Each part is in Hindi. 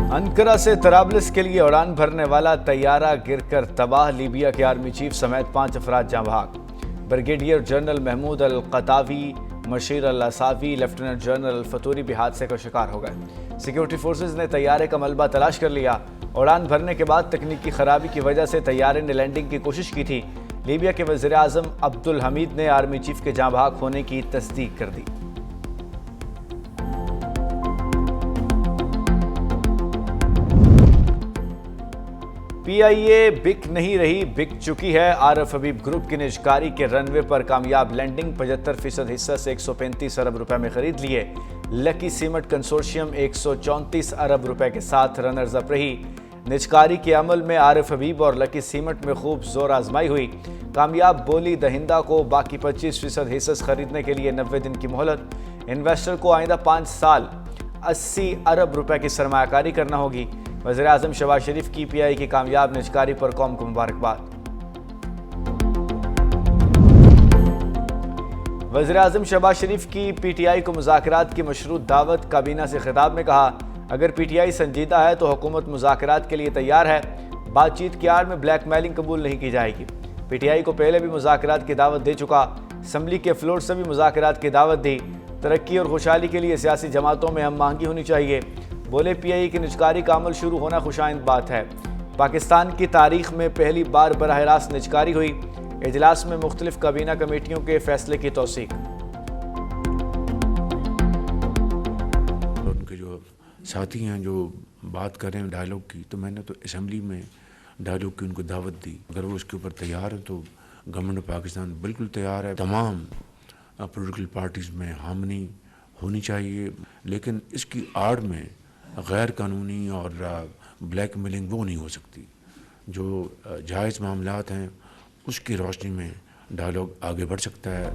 अंकारा से तराबलिस के लिए उड़ान भरने वाला तैयारा गिरकर तबाह। लीबिया के आर्मी चीफ समेत 5 अफराद जाँ बहक। ब्रिगेडियर जनरल महमूद अल कतावी, मशीर अल असावी, लेफ्टिनेंट जनरल फतूरी भी हादसे का शिकार हो गए। सिक्योरिटी फोर्सेज ने तैयारे का मलबा तलाश कर लिया। उड़ान भरने के बाद तकनीकी खराबी की वजह से तैयारे ने लैंडिंग की कोशिश की थी। लीबिया के वज़ीर आज़म अब्दुल हमीद ने आर्मी चीफ के जाँ बहक होने की तस्दीक कर दी। पीआईए बिक नहीं रही, बिक चुकी है। आरफ हबीब ग्रुप की निजकारी के रनवे पर कामयाब लैंडिंग। 75% हिस्सा से 135 अरब रुपए में खरीद लिए। लकी सीमेंट कंसोर्शियम 134 अरब रुपए के साथ रनर्स अप रही। निजकारी के अमल में आरफ हबीब और लकी सीमेंट में खूब जोर आजमाई हुई। कामयाब बोली दहिंदा को बाकी 25% हिस्सा खरीदने के लिए 90 दिन की मोहलत। इन्वेस्टर को आइंदा 5 साल 80 अरब रुपए की सरमायाकारी करना होगी। वज़ीर आज़म शहबाज शरीफ की पीआई की कामयाब निजकारी पर कौम को मुबारकबाद। वज़ीर आज़म शहबाज शरीफ की पीटीआई को मुज़ाकरात की मशरूत दावत। काबीना से खिताब में कहा, अगर पीटीआई संजीदा है तो हुकूमत मुज़ाकरात के लिए तैयार है। बातचीत की आड़ में ब्लैकमेलिंग कबूल नहीं की जाएगी। पीटीआई को पहले भी मुज़ाकरात की दावत दे चुका। असम्बली के फ्लोर से भी मुज़ाकरात की दावत दी। तरक्की और खुशहाली के लिए सियासी जमातों में हम आहंगी होनी चाहिए। बोले, पीआई की निजकारी का अमल शुरू होना खुशाइंद बात है। पाकिस्तान की तारीख में पहली बार बराह रास्त निजकारी हुई। इजलास में मुख्तलिफ काबीना कमेटियों के फैसले की तौसीक। उनके जो साथी हैं जो बात कर रहे हैं डायलॉग की, तो मैंने तो असम्बली में डायलॉग की उनको दावत दी। अगर वो उसके ऊपर तैयार है तो गवर्नमेंट ऑफ पाकिस्तान बिल्कुल तैयार है। तमाम पॉलिटिकल पार्टीज़ में हामनी होनी चाहिए, लेकिन इसकी आड़ में गैर कानूनी और ब्लैकमेलिंग वो नहीं हो सकती। जो जायज़ मामलात हैं उसकी रोशनी में डायलॉग आगे बढ़ सकता है।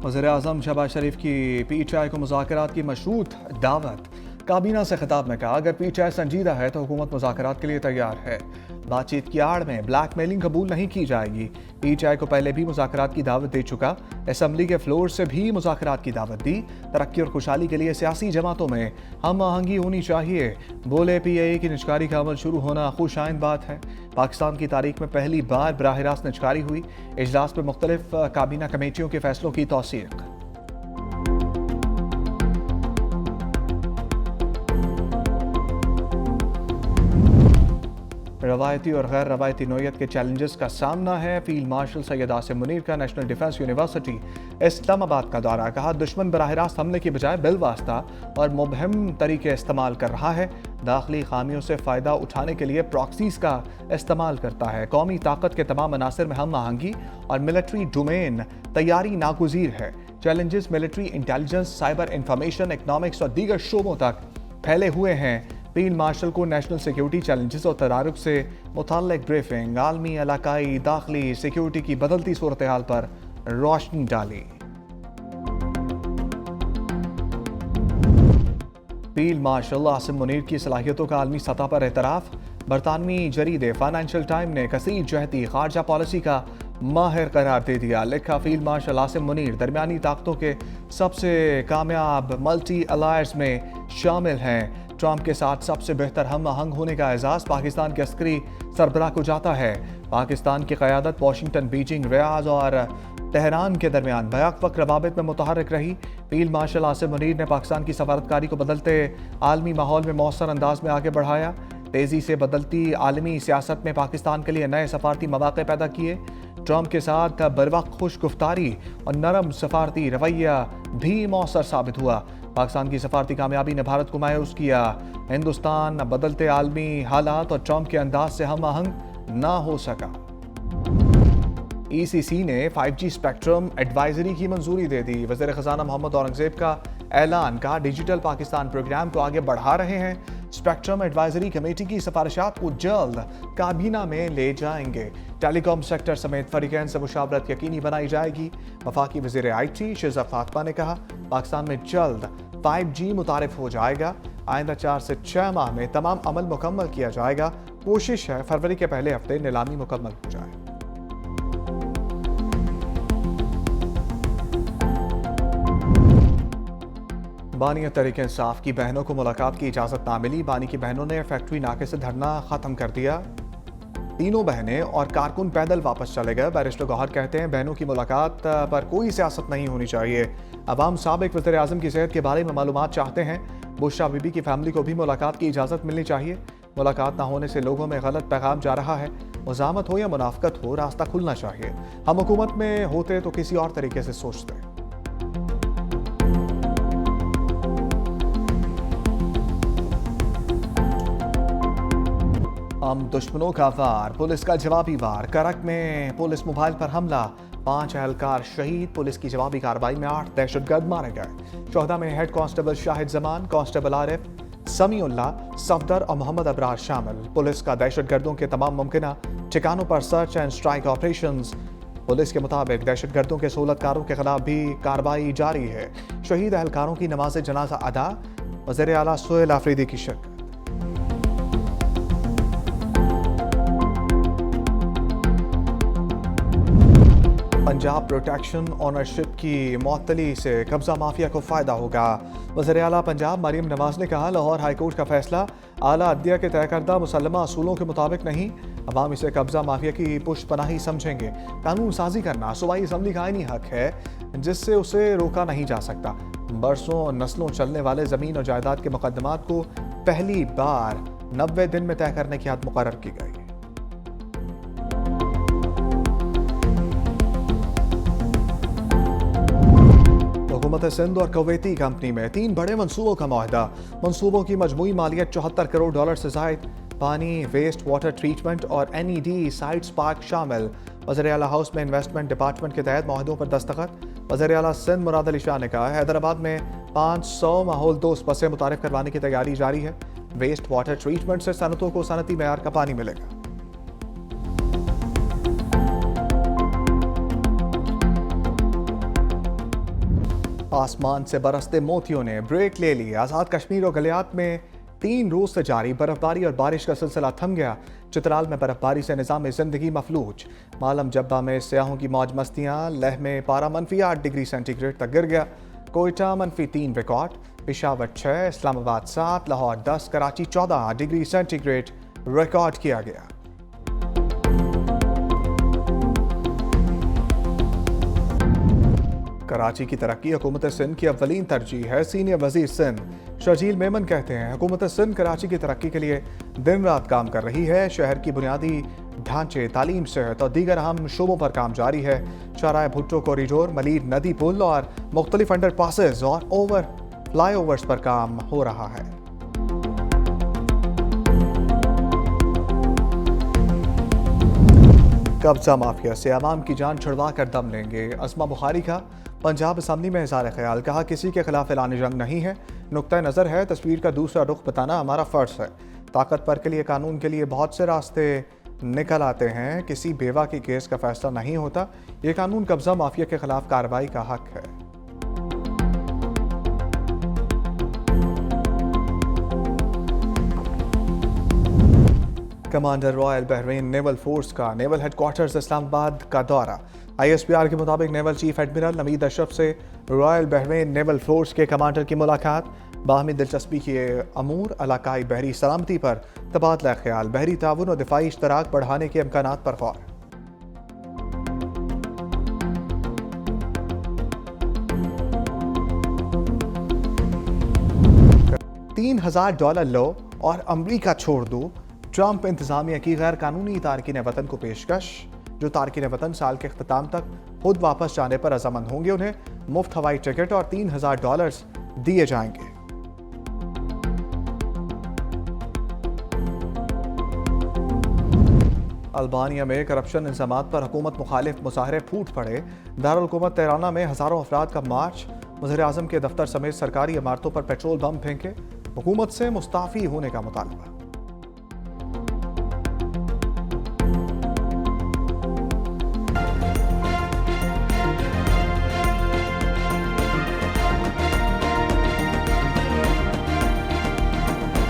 वज़ीर आज़म शहबाज शरीफ की पीटीआई को मुज़ाकरात की मशरूत दावत। काबीना से खिताब में कहा, अगर पीटीआई संजीदा है तो हुकूमत मुज़ाकरात के लिए तैयार है। बातचीत की आड़ में ब्लैकमेलिंग कबूल नहीं की जाएगी। पीटीआई को पहले भी मुज़ाकरात की दावत दे चुका। असम्बली के फ्लोर से भी मुज़ाकरात की दावत दी। तरक्की और खुशहाली के लिए सियासी जमातों में हम आहंगी होनी चाहिए। बोले, पीआईए की निजकारी का अमल शुरू होना खुशाइंद बात है। पाकिस्तान की तारीख में पहली बार बराह रास्त निजकारी हुई। इजलास में मुख्तलिफ काबीना कमेटियों के फैसलों की तौसीक। रवायती और गैर रवायती नोयत के चैलेंजेस का सामना है। फील्ड मार्शल सैयद आसिम मुनीर का नेशनल डिफेंस यूनिवर्सिटी इस्लामाबाद का दौरा। कहा, दुश्मन बराह रास्त हमले की बजाय बिलवास्ता और मुबहम तरीके इस्तेमाल कर रहा है। दाखिली खामियों से फ़ायदा उठाने के लिए प्रॉक्सीज का इस्तेमाल करता है। कौमी ताकत के तमाम अनासर में हम आहंगी और मिलिट्री डोमेन तैयारी नागुज़ीर है। Challenges military intelligence, cyber information, economics और दीगर शोबों तक फैले हुए हैं। फील्ड मार्शल को नेशनल सिक्योरिटी चैलेंजेस और तदारुक से मुताल्लिक ब्रीफिंग, आलमी, इलाकाई, दाखिली सिक्योरिटी की बदलती सूरत हाल पर रोशनी डाली। फील्ड मार्शल आसिम मुनीर की सलाहियतों का आलमी सतह पर एतराफ़। बरतानवी जरीदे फाइनेंशियल टाइम ने कसीर जहती खारजा पॉलिसी का माहिर करार दे दिया। लिखा, फील्ड मार्शल आसिम मुनीर दरमियानी ताकतों के सबसे कामयाब मल्टी अलायंस में शामिल हैं। ट्रंप के साथ सबसे बेहतर हम आहंग होने का एजाज़ पाकिस्तान के अस्करी सरबराह को जाता है। पाकिस्तान की क़यादत वाशिंगटन, बीजिंग, रियाद और तेहरान के दरमियान बैक वक्त रवाबित में मुतहर्रिक रही। फील्ड मार्शल आसिम मुनीर ने पाकिस्तान की सफारतकारी को बदलते आलमी माहौल में मौसर अंदाज में आगे बढ़ाया। तेज़ी से बदलती आलमी सियासत में पाकिस्तान के लिए नए सफारती मौक़े पैदा किए। ट्रंप के साथ बरवक्त खुश गुफ्तारी और नरम सफारती रवैया भी मौसर साबित हुआ। पाकिस्तान की सफारती कामयाबी ने भारत को मायूस किया। हिंदुस्तान बदलते आलमी हालात और ट्रंप के अंदाज से हम आहंग ना हो सका। ईसीसी ने 5G स्पेक्ट्रम एडवाइजरी की मंजूरी दे दी। वज़ीर ख़ज़ाना मोहम्मद औरंगज़ेब का ऐलान। कहा, डिजिटल पाकिस्तान प्रोग्राम को आगे बढ़ा रहे हैं। स्पेक्ट्रम एडवाइजरी कमेटी की सिफारिशात को जल्द काबीना में ले जाएंगे। टेलीकॉम सेक्टर समेत फरीकैन से मुशावरत यकीनी बनाई जाएगी। वफाकी वज़ीर IT शिज़ा फातिमा ने कहा, पाकिस्तान में जल्द 5G मुतारिफ हो जाएगा। आइंदा 4 से 6 माह में तमाम अमल मुकम्मल किया जाएगा। कोशिश है फरवरी के पहले हफ्ते नीलामी मुकम्मल हो जाए। बानी तहरीक इंसाफ की बहनों को मुलाकात की इजाज़त ना मिली। बानी की बहनों ने फैक्ट्री नाके से धरना ख़त्म कर दिया। तीनों बहनें और कारकुन पैदल वापस चले गए। बैरिस्टर गौहर कहते हैं बहनों की मुलाकात पर कोई सियासत नहीं होनी चाहिए। अवाम साबिक वज़ीर आज़म की सेहत के बारे में मालूमात चाहते हैं। बुशरा बीबी की फैमिली को भी मुलाकात की इजाज़त मिलनी चाहिए। मुलाकात ना होने से लोगों में गलत पैगाम जा रहा है। मुज़ामत हो या मुनाफ़कत हो, रास्ता खुलना चाहिए। हम हुकूमत में होते तो किसी और तरीके से सोचते। हम दुश्मनों का वार, पुलिस का जवाबी वार। करक में पुलिस मोबाइल पर हमला, 5 एहलकार शहीद। पुलिस की जवाबी कार्रवाई में 8 दहशतगर्द मारे गए। शोहदा में head constable Shahid Zaman, constable Arif, Samiullah, Safdar और मोहम्मद अबरार शामिल। पुलिस का दहशतगर्दों के तमाम मुमकिन ठिकानों पर search and strike operations. Police के मुताबिक दहशतगर्दों के सहूलतकारों के खिलाफ भी कार्रवाई जारी है। शहीद एहलकारों की नमाज जनाजा अदा। वज़ीर आला सोहेल आफरीदी की शिरकत। पंजाब प्रोटेक्शन ऑनरशिप की मअतली से कब्जा माफिया को फायदा होगा। वज़ीर आला पंजाब मरियम नवाज ने कहा लाहौर हाईकोर्ट का फैसला आला अदलिया के तय करदा मुसल्लमा असूलों के मुताबिक नहीं। अवाम इसे कब्जा माफिया की पुष्टपनाही समझेंगे। कानून साजी करना सूबाई असम्बली का आईनी हक है जिससे उसे रोका नहीं जा सकता। बरसों और नस्लों चलने वाले ज़मीन और जायदाद के मुकदमात को पहली बार 90 दिन में तय करने की हद मुकर्रर की गई। हुकूमत सिंध और कुवैती कंपनी में 3 बड़े मंसूबों का मुआहदा। मंसूबों की मजमूई मालियत $74 करोड़ से जायद। पानी, वेस्ट वाटर ट्रीटमेंट और NED साइट्स पार्क शामिल। वज़ीर आला हाउस में इन्वेस्टमेंट डिपार्टमेंट के तहत मुआहदों पर दस्तखत। वज़ीर आला सिंध मुराद अली शाह ने कहा हैदराबाद में 500 माहौल दोस्त बसें मुतारिफ करवाने की तैयारी जारी है। वेस्ट वाटर ट्रीटमेंट से सनतों को सनती मेयार का पानी मिलेगा। आसमान से बरसते मोतियों ने ब्रेक ले ली। आज़ाद कश्मीर और गलियात में 3 रोज से जारी बर्फबारी और बारिश का सिलसिला थम गया। चित्राल में बर्फबारी से निज़ाम जिंदगी मफलूज। मालम जब्बा में सयाहों की मौज मस्तियाँ। लेह में पारा -8 डिग्री सेंटीग्रेड तक गिर गया। Quetta -3 record. Peshawar 6, Islamabad 7, Lahore 10, Karachi 14 degree centigrade record किया गया। कराची की तरक्की हुकूमत सिंध की अव्वलीन तरजीह है। सीनियर वजीर सिंध शर्जील मेमन कहते हैं हुकूमत सिंध कराची की तरक्की के लिए दिन रात काम कर रही है। शहर की बुनियादी ढांचे, तालीम, सेहत और दीगर अहम शोबों पर काम जारी है। शाहराह भुट्टो कॉरिडोर, मलीर नदी पुल और मुख्तलिफ अंडर पासेज और फ्लाईओवर्स पर काम हो रहा है। कब्जा माफिया से अवाम की जान छुड़वा कर दम लेंगे। अस्मा बुखारी का पंजाब असम्बली में इज़हार ख्याल। कहा किसी के खिलाफ ऐलान जंग नहीं है, नुक्ता नज़र है। तस्वीर का दूसरा रुख बताना हमारा फ़र्ज है। ताकत पर के लिए कानून के लिए बहुत से रास्ते निकल आते हैं। किसी बेवा के केस का फैसला नहीं होता। ये कानून कब्जा माफिया के खिलाफ कार्रवाई का हक है। Commander royal Bahrain naval force का नेवल हेडक्वार्टर्स इस्लामाबाद का दौरा। ISPR के मुताबिक naval chief admiral Naveed Ashraf से रॉयल बहरीन नेवल फोर्स के कमांडर की मुलाकात। बाहमी दिलचस्पी के अमूर, इलाकाई बहरी सलामती पर तबादला ख्याल, बहरी ताउन और दिफाई इश्तराक बढ़ाने के इम्कानात पर गौर। $3000 लो और अमरीका छोड़ दो। ट्रंप इंतजामिया की गैर कानूनी तारकीन वतन को पेशकश। जो तारकीन वतन साल के अख्ताम तक खुद वापस जाने पर रजामंद होंगे उन्हें मुफ्त हवाई टिकट और $3000 दिए जाएंगे। अल्बानिया में करप्शन इल्जामात पर हुकूमत मुखालिफ मुजाहरे फूट पड़े। दारुल हुकूमत तेहराना में हजारों अफराद का मार्च। वज़ीर आज़म के दफ्तर समेत सरकारी इमारतों पर पेट्रोल बम फेंके। हुकूमत से मुस्ताफ़ी होने का मुतालबा।